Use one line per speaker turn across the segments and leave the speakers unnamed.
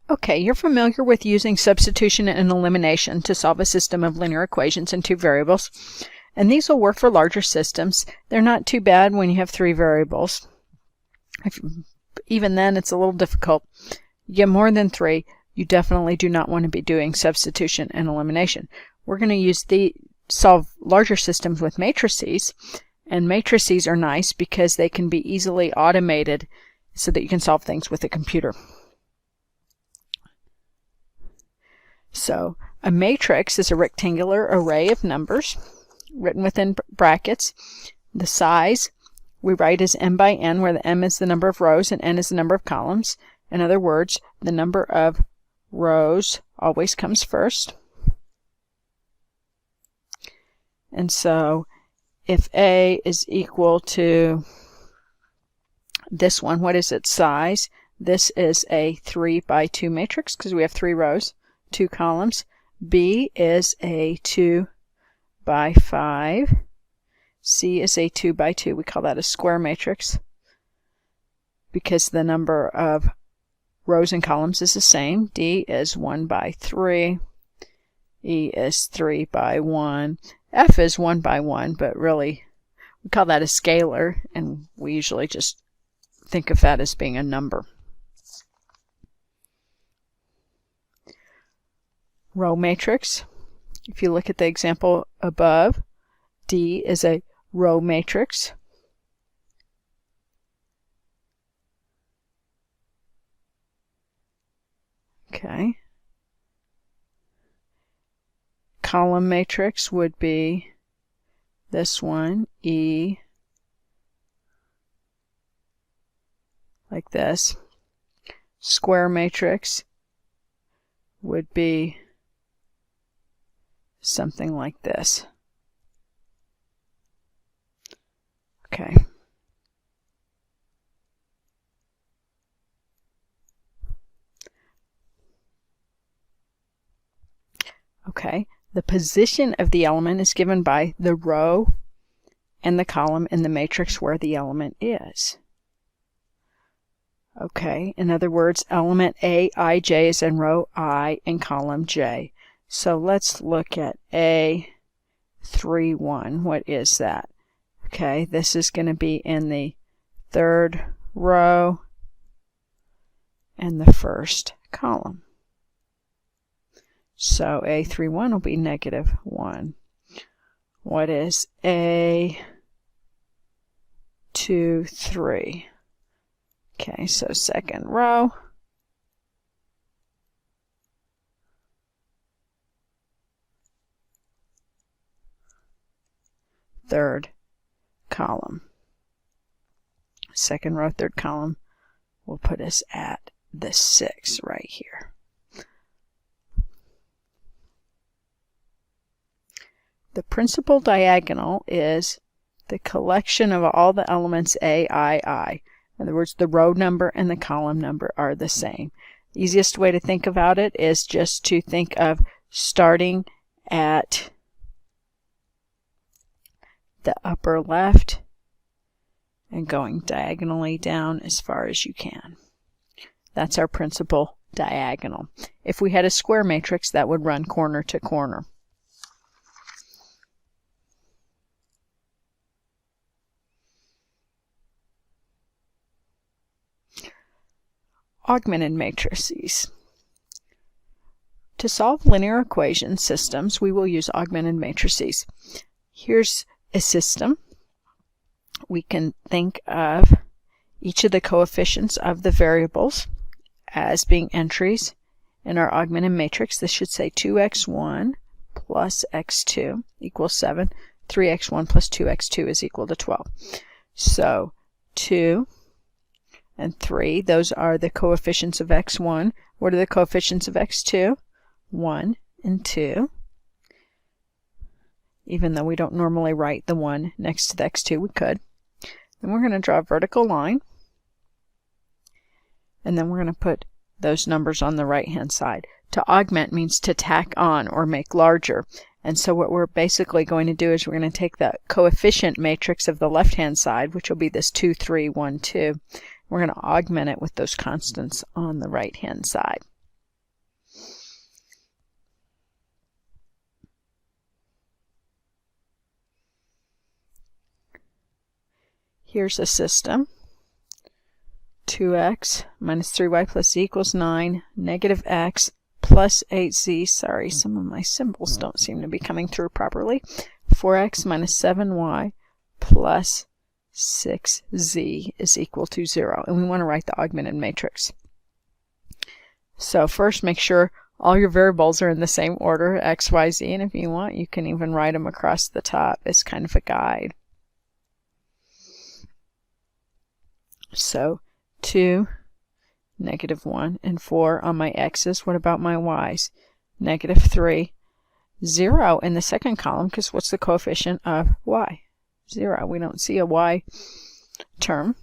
Okay, you're familiar with using substitution and elimination to solve a system of linear equations in two variables. And these will work for larger systems. They're not too bad when you have three variables. Even then, it's a little difficult. You get more than three, you definitely do not want to be doing substitution and elimination. We're going to solve larger systems with matrices. And matrices are nice because they can be easily automated so that you can solve things with a computer. So a matrix is a rectangular array of numbers written within brackets. The size we write as m by n, where the m is the number of rows and n is the number of columns. In other words, the number of rows always comes first. And so if A is equal to this one, what is its size? This is a 3 by 2 matrix because we have 3 rows, 2 columns. B is a 2 by 5. C is a 2 by 2. We call that a square matrix because the number of rows and columns is the same. D is 1 by 3. E is 3 by 1. F is 1 by 1, but really we call that a scalar, and we usually just think of that as being a number. Row matrix. If you look at the example above, D is a row matrix. Okay. Column matrix would be this one, E, like this. Square matrix would be something like this. Okay. Okay. The position of the element is given by the row and the column in the matrix where the element is. Okay, in other words, element Aij is in row I and column J. So let's look at A31. What is that? Okay, this is going to be in the third row and the first column. So A31 will be -1. What is A23? Okay, so second row. Third column. Second row, third column will put us at the 6 right here. The principal diagonal is the collection of all the elements Aii. In other words, the row number and the column number are the same. The easiest way to think about it is just to think of starting at the upper left and going diagonally down as far as you can. That's our principal diagonal. If we had a square matrix, that would run corner to corner. Augmented matrices. To solve linear equation systems, we will use augmented matrices. Here's a system. We can think of each of the coefficients of the variables as being entries in our augmented matrix. This should say 2x1 plus x2 equals 7. 3x1 plus 2x2 is equal to 12. So 2 and 3, those are the coefficients of x1. What are the coefficients of x2? 1 and 2. Even though we don't normally write the 1 next to the x2, we could. Then we're going to draw a vertical line. And then we're going to put those numbers on the right-hand side. To augment means to tack on or make larger. And so what we're basically going to do is we're going to take the coefficient matrix of the left-hand side, which will be this 2, 3, 1, 2. We're going to augment it with those constants on the right-hand side. here's a system. 2x minus 3y plus z equals 9, negative x plus 8z, sorry, some of my symbols don't seem to be coming through properly, 4x minus 7y plus 6z is equal to 0. And we want to write the augmented matrix. So first make sure all your variables are in the same order, x, y, z, and if you want, you can even write them across the top as kind of a guide. So 2, negative 1, and 4 on my x's. What about my y's? Negative 3, 0 in the second column, because what's the coefficient of y? 0. We don't see a y term.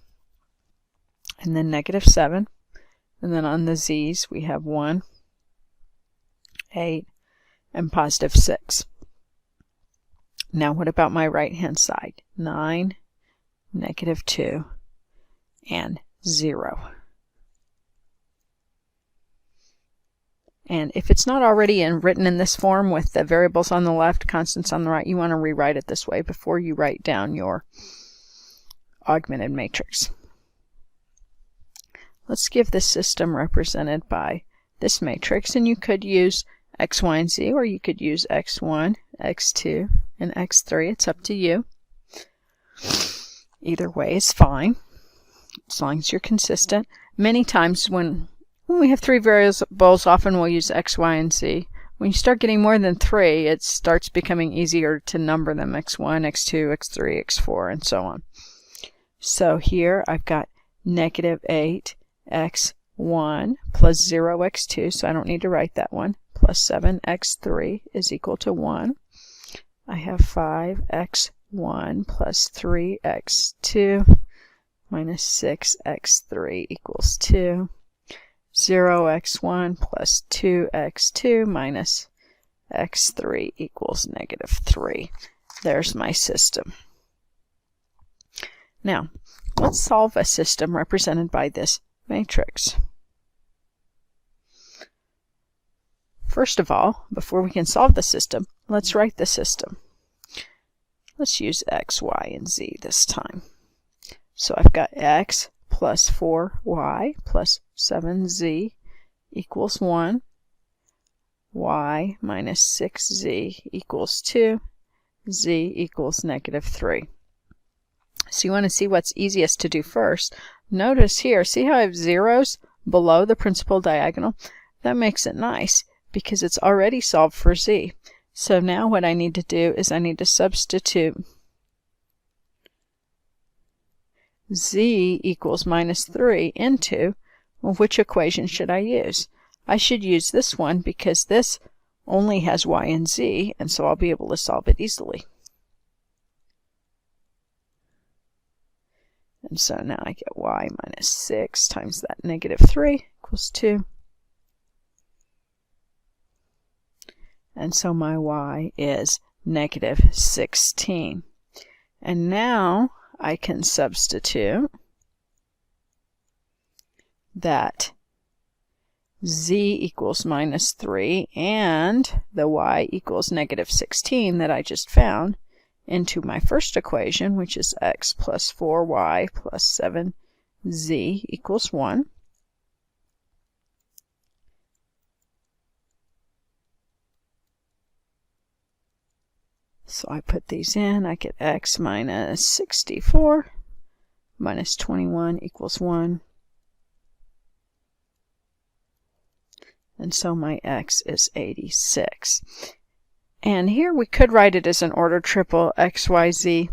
And then negative 7. And then on the z's, we have 1, 8, and positive 6. Now what about my right-hand side? 9, negative 2, and 0. And if it's not already written in this form with the variables on the left, constants on the right, you want to rewrite it this way before you write down your augmented matrix. Let's give this system represented by this matrix, and you could use x, y, and z, or you could use x1, x2, and x3. It's up to you. Either way is fine, as long as you're consistent. Many times when we have 3 variables, often we'll use x, y, and z. When you start getting more than 3, it starts becoming easier to number them, x1, x2, x3, x4, and so on. So here I've got negative 8, x1 plus 0, x2, so I don't need to write that one, plus 7, x3 is equal to 1. I have 5, x1 plus 3, x2 minus 6, x3 equals 2. 0, x1 plus 2, x2 minus x3 equals negative 3. There's my system. Now, let's solve a system represented by this matrix. First of all, before we can solve the system, let's write the system. Let's use x, y, and z this time. So I've got x plus 4y plus 7z equals 1. Y minus 6z equals 2. Z equals negative 3. So you want to see what's easiest to do first. Notice here, see how I have zeros below the principal diagonal? That makes it nice because it's already solved for z. So now what I need to do is I need to substitute z equals minus 3 into, well, which equation should I use? I should use this one because this only has y and z, and so I'll be able to solve it easily. And so now I get y minus 6 times that negative 3 equals 2. And so my y is negative 16. And now I can substitute that z equals minus 3 and the y equals negative 16 that I just found into my first equation, which is x plus 4y plus 7z equals 1. So I put these in, I get x minus 64 minus 21 equals 1. And so my x is 86. And here we could write it as an ordered triple, x, y, z.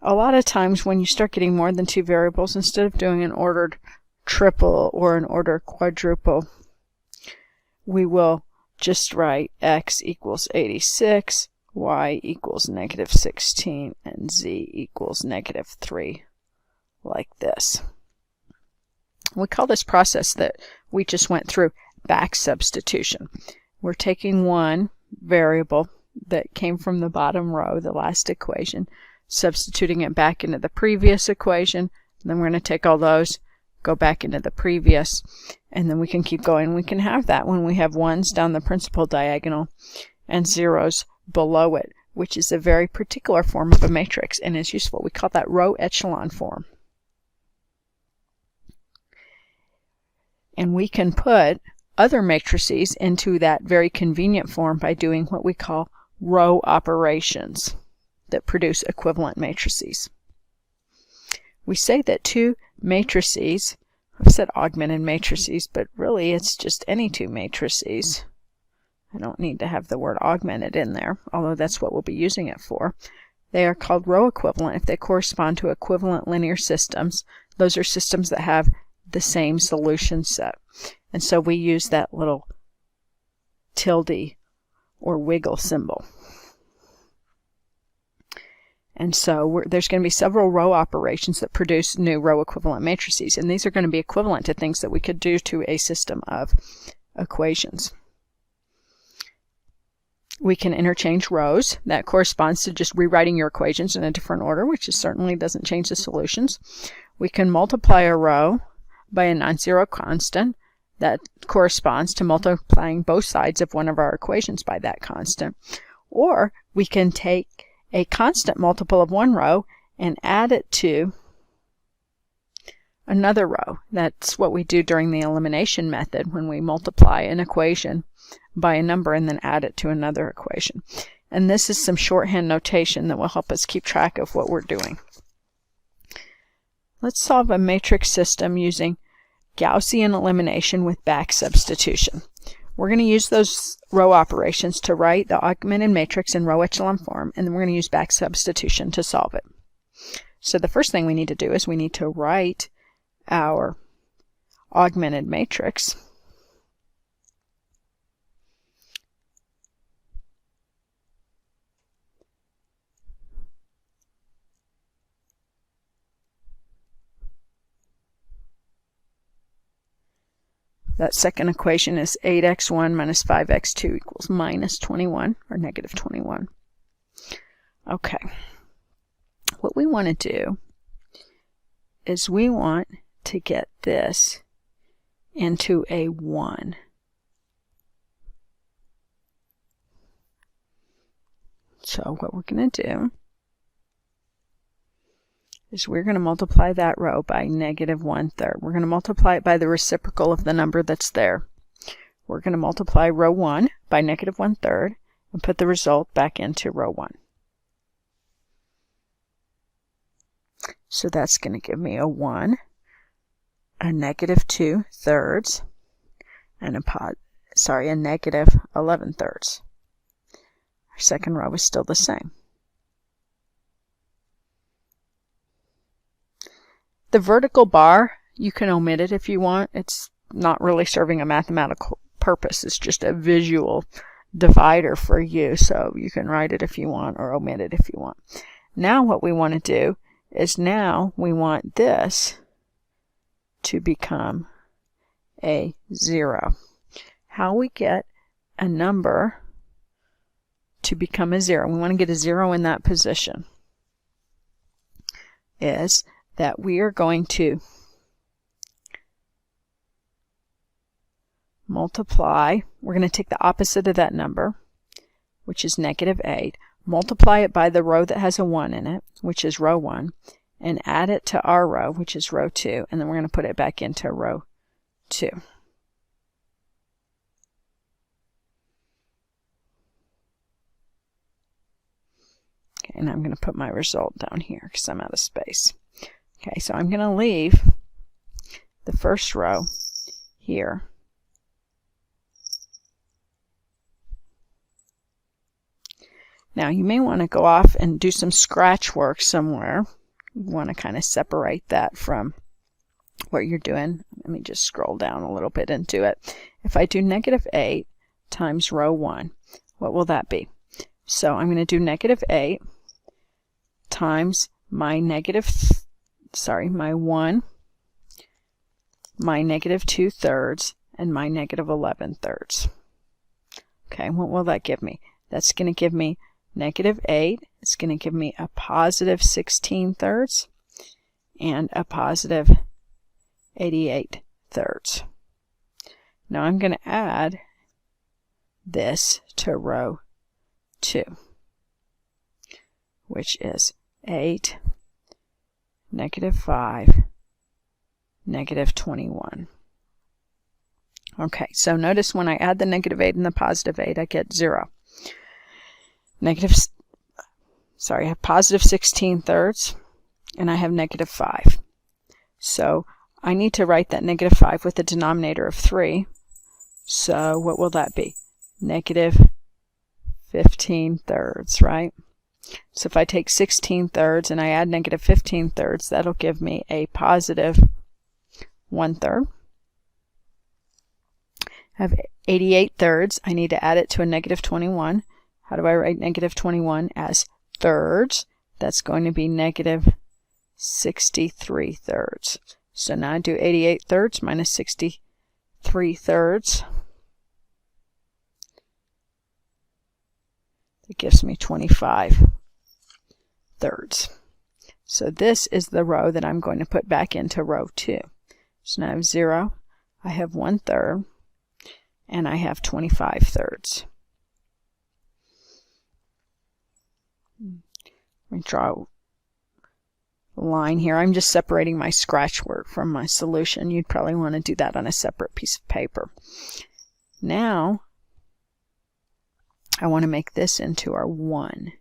A lot of times when you start getting more than 2 variables, instead of doing an ordered triple or an ordered quadruple, we will just write x equals 86, y equals negative 16, and z equals negative 3, like this. We call this process that we just went through back substitution. We're taking one variable that came from the bottom row, the last equation, substituting it back into the previous equation, and then we're going to take all those, go back into the previous, and then we can keep going. We can have that when we have ones down the principal diagonal and zeros below it. which is a very particular form of a matrix and is useful. We call that row echelon form. And we can put other matrices into that very convenient form by doing what we call row operations that produce equivalent matrices. We say that two matrices, I've said augmented matrices, but really it's just any two matrices. I don't need to have the word augmented in there, although that's what we'll be using it for. They are called row equivalent if they correspond to equivalent linear systems. Those are systems that have the same solution set. And so we use that little tilde or wiggle symbol. And so there's going to be several row operations that produce new row equivalent matrices, and these are going to be equivalent to things that we could do to a system of equations. We can interchange rows. That corresponds to just rewriting your equations in a different order, which certainly doesn't change the solutions. We can multiply a row by a non-zero constant. That corresponds to multiplying both sides of one of our equations by that constant. Or we can take a constant multiple of one row and add it to another row. That's what we do during the elimination method when we multiply an equation by a number and then add it to another equation. And this is some shorthand notation that will help us keep track of what we're doing. Let's solve a matrix system using Gaussian elimination with back substitution. We're going to use those row operations to write the augmented matrix in row echelon form, and then we're going to use back substitution to solve it. So the first thing we need to do is we need to write our augmented matrix. That second equation is 8x1 minus 5x2 equals minus 21, or negative 21. Okay. What we want to do is we want to get this into a 1. So what we're going to do is we're going to multiply that row by negative 1/3. We're going to multiply it by the reciprocal of the number that's there. We're going to multiply row 1 by negative 1/3 and put the result back into row 1. So that's going to give me a 1, a negative 2/3, and a negative 11/3. Our second row is still the same. The vertical bar, you can omit it if you want. It's not really serving a mathematical purpose. It's just a visual divider for you, so you can write it if you want or omit it if you want. Now what we want to do is now we want this to become a 0. How we get a number to become a 0, we want to get a 0 in that position, is that we are going to multiply. We're going to take the opposite of that number, which is negative 8, multiply it by the row that has a 1 in it, which is row 1, and add it to our row, which is row 2, and then we're going to put it back into row 2. Okay, and I'm going to put my result down here because I'm out of space. Okay, so I'm going to leave the first row here. Now you may want to go off and do some scratch work somewhere. You want to kind of separate that from what you're doing. Let me just scroll down a little bit and do it. If I do negative 8 times row 1, what will that be? So I'm going to do negative 8 times my my 1, my negative 2/3, and my negative 11/3. Okay, what will that give me? That's going to give me negative 8. It's going to give me a positive 16/3 and a positive 88/3. Now I'm going to add this to row 2. which is 8, negative 5, negative 21. Okay, so notice when I add the negative 8 and the positive 8, I get 0. I have positive 16/3, and I have negative 5. So I need to write that negative 5 with a denominator of 3. So what will that be? Negative 15/3, right? So if I take 16/3 and I add negative 15/3, that'll give me a positive 1/3. I have 88/3. I need to add it to a negative 21. How do I write negative 21 as thirds? That's going to be negative 63/3. So now I do 88/3 minus 63/3. It gives me 25/3. So this is the row that I'm going to put back into row 2. So now I have 0, I have 1/3, and I have 25/3. Let me draw a line here. I'm just separating my scratch work from my solution. You'd probably want to do that on a separate piece of paper. Now, I want to make this into our 1.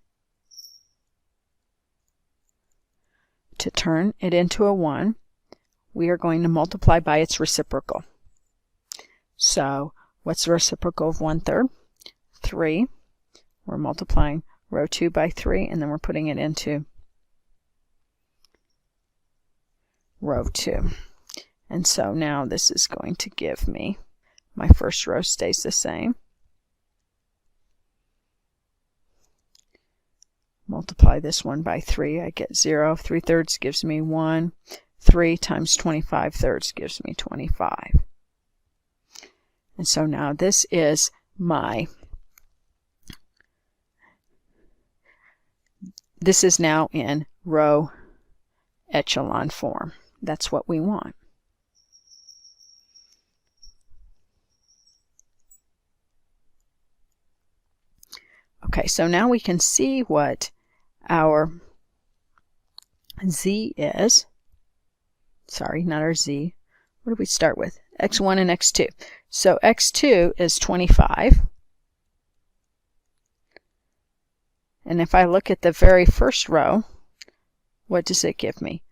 To turn it into a 1, we are going to multiply by its reciprocal. So, what's the reciprocal of 1/3? 3. We're multiplying row 2 by 3, and then we're putting it into row 2. And so now this is going to give me, my first row stays the same. Multiply this one by 3, I get 0. 3/3 gives me 1. 3 times 25/3 gives me 25. And so now this is this is now in row echelon form. That's what we want. Okay, so now we can see what our z is. Sorry, not our z. What did we start with? x1 and x2. So x2 is 25. And if I look at the very first row, what does it give me?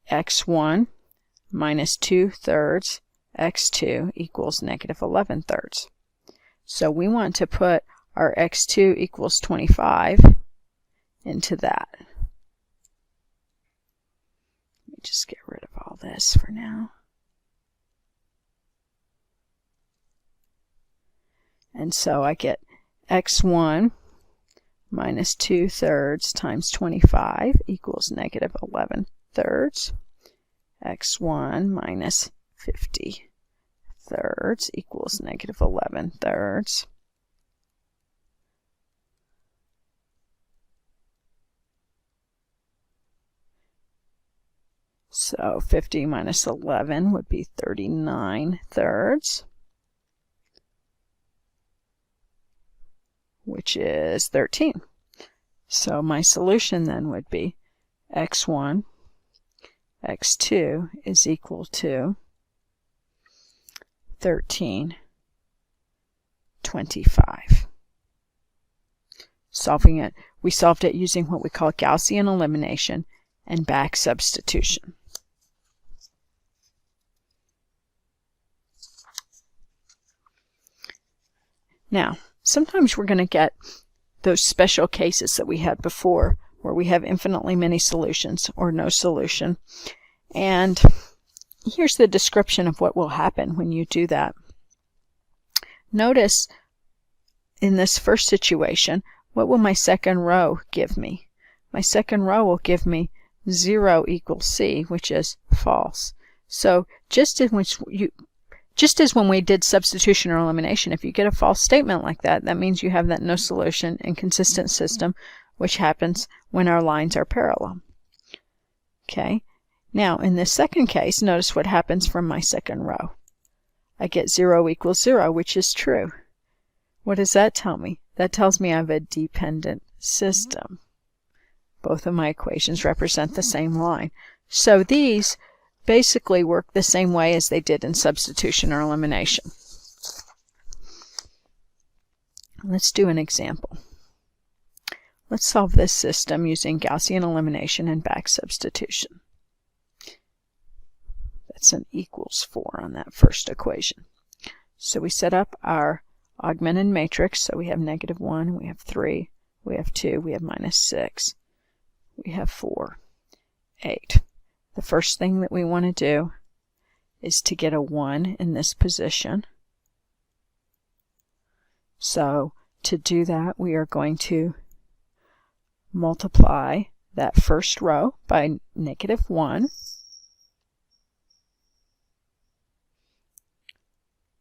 x1 minus 2/3 x2 equals negative 11/3. So we want to put our x2 equals 25 into that. Let me just get rid of all this for now. And so I get x1 minus 2/3 times 25 equals negative 11/3. x1 minus 50/3 equals negative 11/3. So 50 minus 11 would be 39/3, which is 13. So my solution then would be x1, x2 is equal to 13/25. Solving it, we solved it using what we call Gaussian elimination and back substitution. Now, sometimes we're going to get those special cases that we had before where we have infinitely many solutions or no solution. And here's the description of what will happen when you do that. Notice in this first situation, what will my second row give me? My second row will give me 0 equals c, which is false. So just as when we did substitution or elimination, if you get a false statement like that, that means you have that no solution inconsistent system, which happens when our lines are parallel. Okay, now in this second case, notice what happens from my second row. I get 0 equals 0, which is true. What does that tell me? That tells me I have a dependent system. Both of my equations represent the same line. So these basically work the same way as they did in substitution or elimination. Let's do an example. Let's solve this system using Gaussian elimination and back substitution. That's an equals 4 on that first equation. So we set up our augmented matrix. So we have -1, we have 3, we have 2, we have -6, we have 4, 8. The first thing that we want to do is to get a 1 in this position. So to do that, we are going to multiply that first row by -1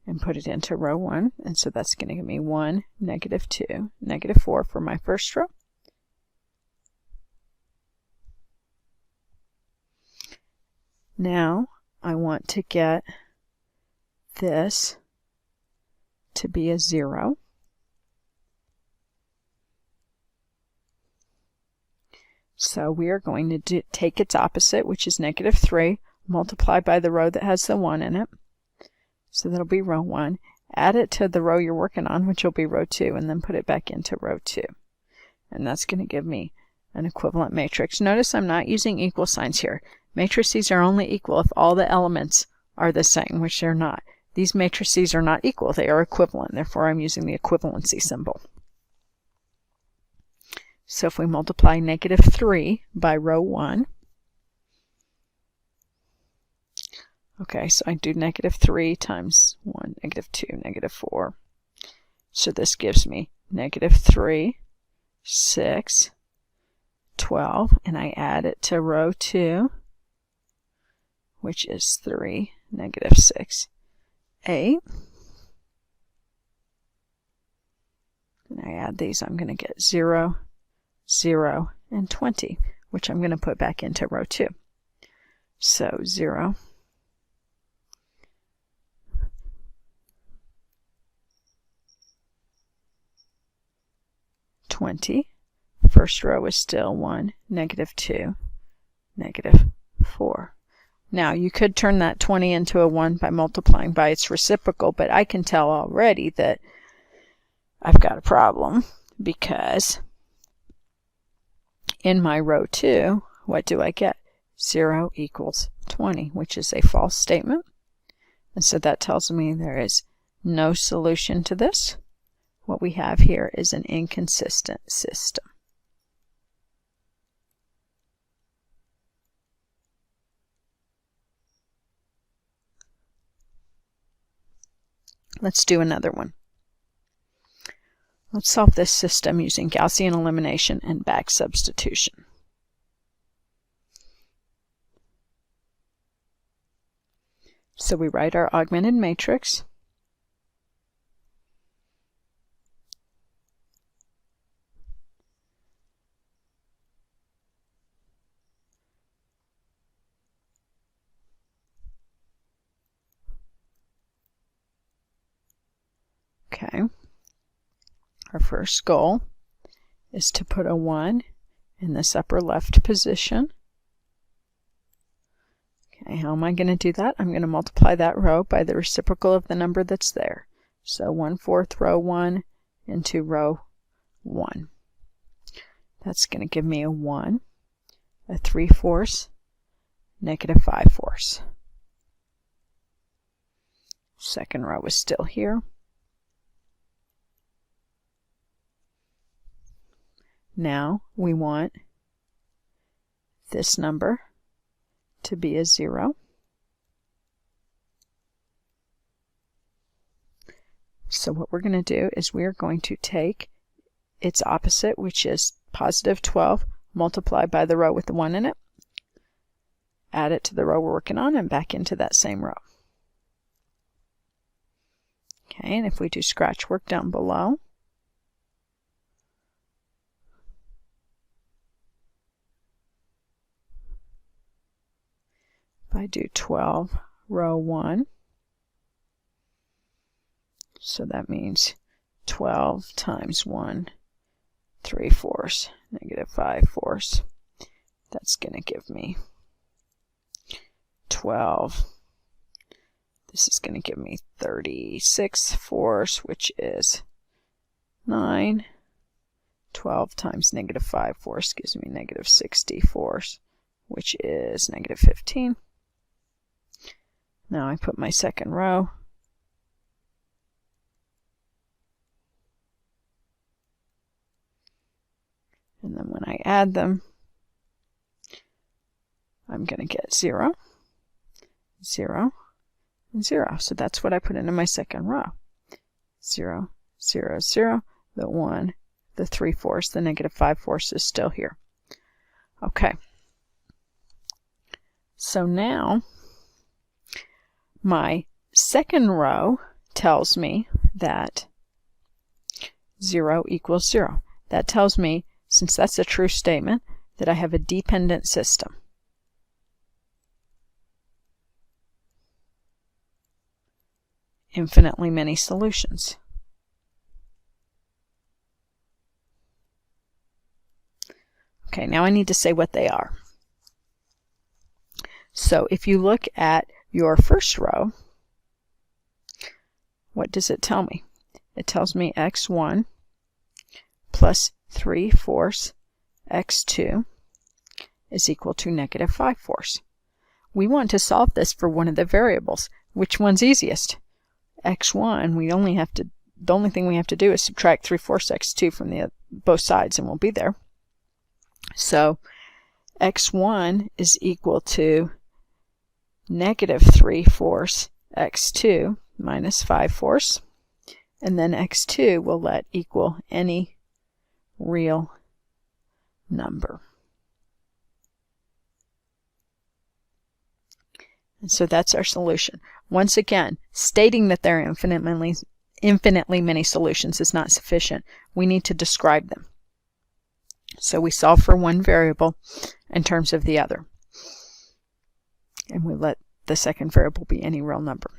and put it into row 1. And so that's going to give me 1, -2, -4 for my first row. Now I want to get this to be a 0. So we are going to take its opposite, which is -3, multiply by the row that has the 1 in it. So that'll be row 1. Add it to the row you're working on, which will be row 2, and then put it back into row 2. And that's going to give me an equivalent matrix. Notice I'm not using equal signs here. Matrices are only equal if all the elements are the same, which they're not. These matrices are not equal, they are equivalent. Therefore, I'm using the equivalency symbol. So if we multiply -3 by row 1, okay, so I do -3 times 1, -2, -4. So this gives me -3, 6, 12, and I add it to row 2, which is 3, -6, 8. And I add these, I'm going to get 0, 0, and 20, which I'm going to put back into row 2. So 0, 20. First row is still 1, -2, -4. Now you could turn that 20 into a 1 by multiplying by its reciprocal, but I can tell already that I've got a problem, because in my row 2, what do I get? 0 equals 20, which is a false statement. And so that tells me there is no solution to this. What we have here is an inconsistent system. Let's do another one. Let's solve this system using Gaussian elimination and back substitution. So we write our augmented matrix. Okay. Our first goal is to put a 1 in this upper left position. Okay, how am I going to do that? I'm going to multiply that row by the reciprocal of the number that's there. So 1/4 row 1 into row 1. That's going to give me a 1, a 3/4, -5/4. Second row is still here. Now we want this number to be a 0. So what we're going to do is we're going to take its opposite, which is +12, multiply by the row with the 1 in it, add it to the row we're working on, and back into that same row. Okay, and if we do scratch work down below, if I do 12 row 1, so that means 12 times 1, 3/4, -5/4. That's going to give me 12. This is going to give me 36 fourths, which is 9. 12 times negative 5 fourths gives me negative 60 fourths, which is negative 15. Now I put my second row. And then when I add them, I'm going to get 0, 0, and 0. So that's what I put into my second row. 0, 0, 0, the 1, the 3 fourths, the negative 5 fourths is still here. Okay. So now my second row tells me that 0 equals 0. That tells me, since that's a true statement, that I have a dependent system. Infinitely many solutions. Okay, now I need to say what they are. So if you look at your first row, what does it tell me? It tells me x1 plus 3 fourths x2 is equal to negative 5 fourths. We want to solve this for one of the variables. Which one's easiest? X1, the only thing we have to do is subtract 3 fourths x2 from both sides and we'll be there. So x1 is equal to negative 3 fourths x2 minus 5 fourths, and then x2 will let equal any real number. And so that's our solution. Once again, stating that there are infinitely many solutions is not sufficient. We need to describe them. So we solve for one variable in terms of the other. And we let the second variable be any real number.